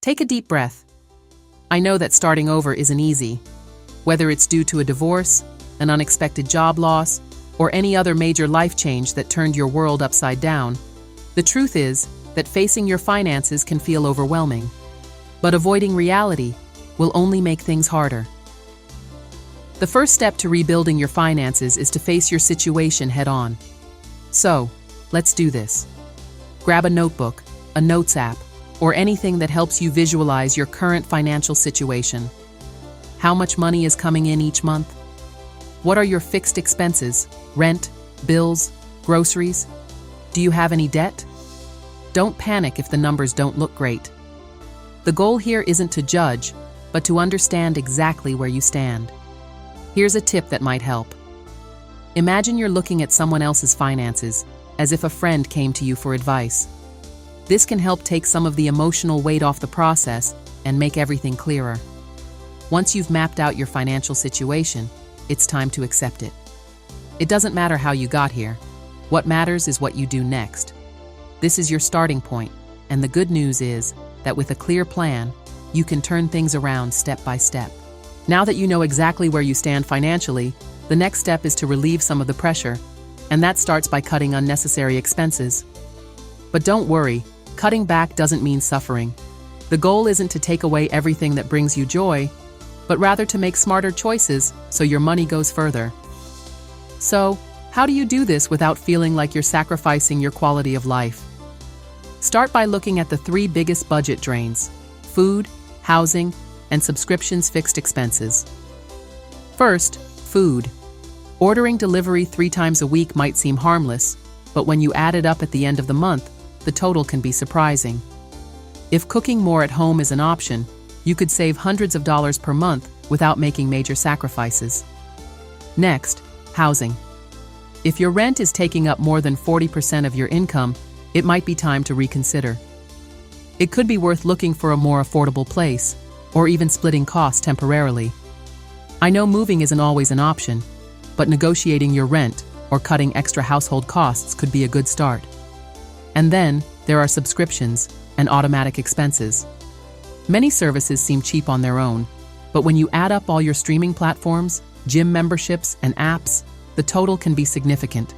Take a deep breath. I know that starting over isn't easy. Whether it's due to a divorce, an unexpected job loss, or any other major life change that turned your world upside down, the truth is that facing your finances can feel overwhelming. But avoiding reality will only make things harder. The first step to rebuilding your finances is to face your situation head-on. So, let's do this. Grab a notebook, a notes app, or anything that helps you visualize your current financial situation. How much money is coming in each month? What are your fixed expenses? Rent, bills, groceries? Do you have any debt? Don't panic if the numbers don't look great. The goal here isn't to judge, but to understand exactly where you stand. Here's a tip that might help. Imagine you're looking at someone else's finances, as if a friend came to you for advice. This can help take some of the emotional weight off the process and make everything clearer. Once you've mapped out your financial situation, it's time to accept it. It doesn't matter how you got here. What matters is what you do next. This is your starting point, and the good news is that with a clear plan, you can turn things around step by step. Now that you know exactly where you stand financially, the next step is to relieve some of the pressure, and that starts by cutting unnecessary expenses. But don't worry, cutting back doesn't mean suffering. The goal isn't to take away everything that brings you joy, but rather to make smarter choices so your money goes further. So, how do you do this without feeling like you're sacrificing your quality of life? Start by looking at the 3 biggest budget drains: food, housing, and subscriptions fixed expenses. First, food. Ordering delivery 3 times a week might seem harmless, but when you add it up at the end of the month, the total can be surprising. If cooking more at home is an option, you could save hundreds of dollars per month without making major sacrifices. Next, housing. If your rent is taking up more than 40% of your income, it might be time to reconsider. It could be worth looking for a more affordable place, or even splitting costs temporarily. I know moving isn't always an option, but negotiating your rent or cutting extra household costs could be a good start. And then, there are subscriptions and automatic expenses. Many services seem cheap on their own, but when you add up all your streaming platforms, gym memberships, and apps, the total can be significant.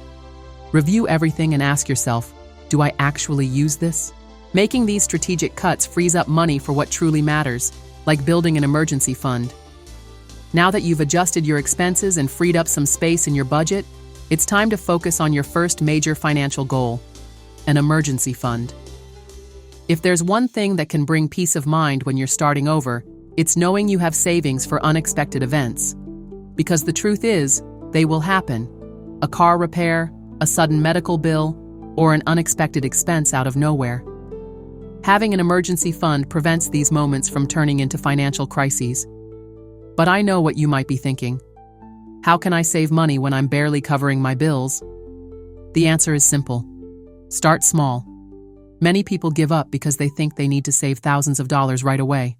Review everything and ask yourself, do I actually use this? Making these strategic cuts frees up money for what truly matters, like building an emergency fund. Now that you've adjusted your expenses and freed up some space in your budget, it's time to focus on your first major financial goal: an emergency fund. If there's one thing that can bring peace of mind when you're starting over, it's knowing you have savings for unexpected events. Because the truth is, they will happen. A car repair, a sudden medical bill, or an unexpected expense out of nowhere. Having an emergency fund prevents these moments from turning into financial crises. But I know what you might be thinking. How can I save money when I'm barely covering my bills? The answer is simple. Start small. Many people give up because they think they need to save thousands of dollars right away.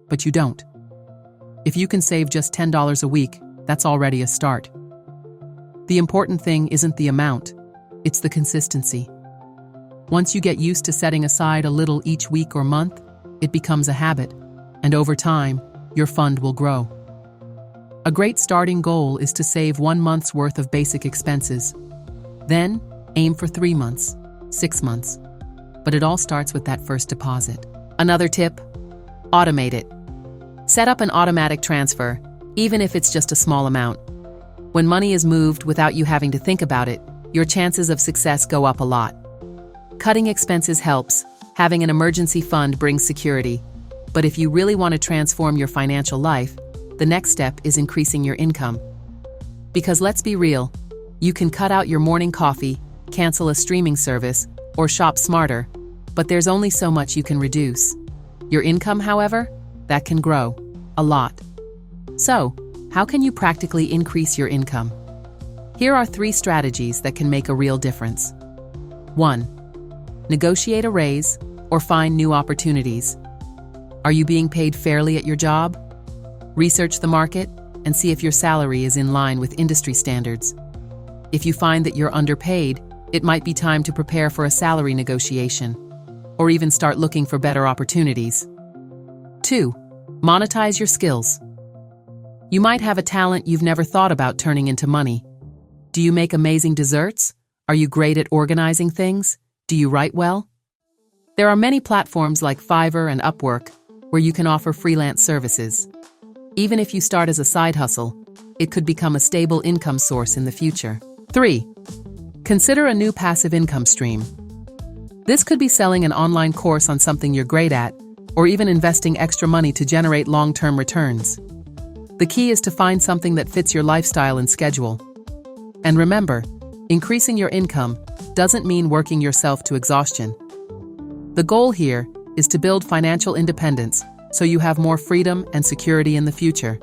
But you don't. If you can save just $10 a week, that's already a start. The important thing isn't the amount, it's the consistency. Once you get used to setting aside a little each week or month, it becomes a habit, and over time, your fund will grow. A great starting goal is to save 1 month's worth of basic expenses. Then, aim for 3 months, 6 months. But it all starts with that first deposit. Another tip: automate it. Set up an automatic transfer, even if it's just a small amount. When money is moved without you having to think about it, your chances of success go up a lot. Cutting expenses helps. Having an emergency fund brings security. But if you really want to transform your financial life, the next step is increasing your income. Because let's be real, you can cut out your morning coffee, cancel a streaming service, or shop smarter, but there's only so much you can reduce. Your income, however, that can grow a lot. So, how can you practically increase your income? Here are 3 strategies that can make a real difference. 1. Negotiate a raise or find new opportunities. Are you being paid fairly at your job? Research the market and see if your salary is in line with industry standards. If you find that you're underpaid, it might be time to prepare for a salary negotiation, or even start looking for better opportunities. 2. Monetize your skills. You might have a talent you've never thought about turning into money. Do you make amazing desserts? Are you great at organizing things? Do you write well? There are many platforms like Fiverr and Upwork where you can offer freelance services. Even if you start as a side hustle, it could become a stable income source in the future. 3. Consider a new passive income stream. This could be selling an online course on something you're great at, or even investing extra money to generate long-term returns. The key is to find something that fits your lifestyle and schedule. And remember, increasing your income doesn't mean working yourself to exhaustion. The goal here is to build financial independence so you have more freedom and security in the future.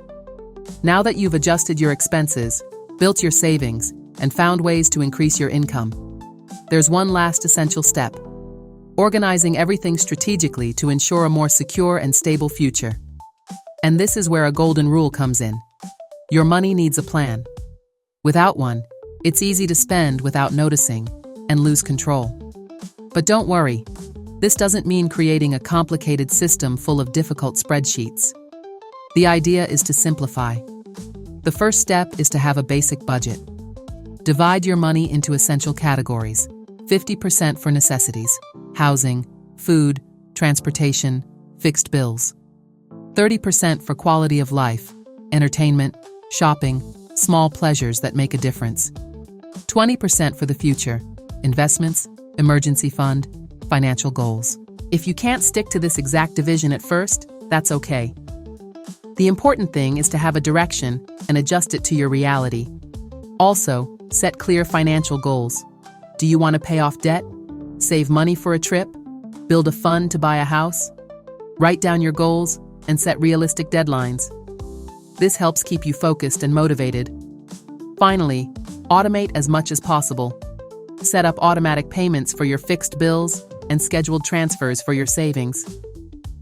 Now that you've adjusted your expenses, built your savings, and found ways to increase your income, there's one last essential step: organizing everything strategically to ensure a more secure and stable future. And this is where a golden rule comes in. Your money needs a plan. Without one, it's easy to spend without noticing and lose control. But don't worry, this doesn't mean creating a complicated system full of difficult spreadsheets. The idea is to simplify. The first step is to have a basic budget. Divide your money into essential categories: 50% for necessities, housing, food, transportation, fixed bills; 30% for quality of life, entertainment, shopping, small pleasures that make a difference; 20% for the future, investments, emergency fund, financial goals. If you can't stick to this exact division at first, that's okay. The important thing is to have a direction and adjust it to your reality. Also, set clear financial goals. Do you want to pay off debt? Save money for a trip? Build a fund to buy a house? Write down your goals and set realistic deadlines. This helps keep you focused and motivated. Finally, automate as much as possible. Set up automatic payments for your fixed bills and scheduled transfers for your savings.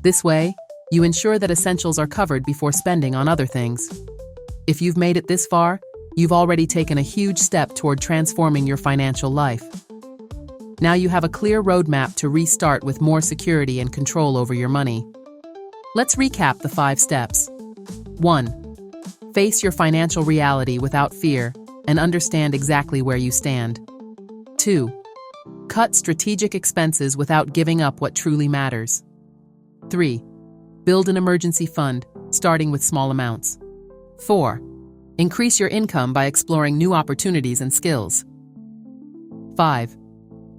This way, you ensure that essentials are covered before spending on other things. If you've made it this far, you've already taken a huge step toward transforming your financial life. Now you have a clear roadmap to restart with more security and control over your money. Let's recap the 5 steps. 1. Face your financial reality without fear and understand exactly where you stand. 2. Cut strategic expenses without giving up what truly matters. 3. Build an emergency fund, starting with small amounts. 4. Increase your income by exploring new opportunities and skills. 5.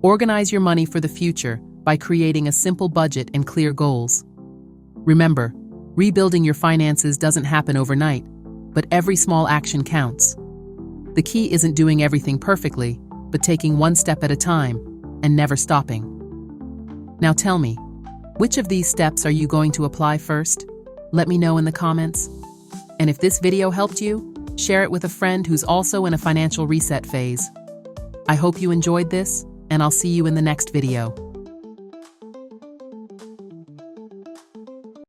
Organize your money for the future by creating a simple budget and clear goals. Remember, rebuilding your finances doesn't happen overnight, but every small action counts. The key isn't doing everything perfectly, but taking one step at a time and never stopping. Now tell me, which of these steps are you going to apply first? Let me know in the comments. And if this video helped you, share it with a friend who's also in a financial reset phase. I hope you enjoyed this, and I'll see you in the next video.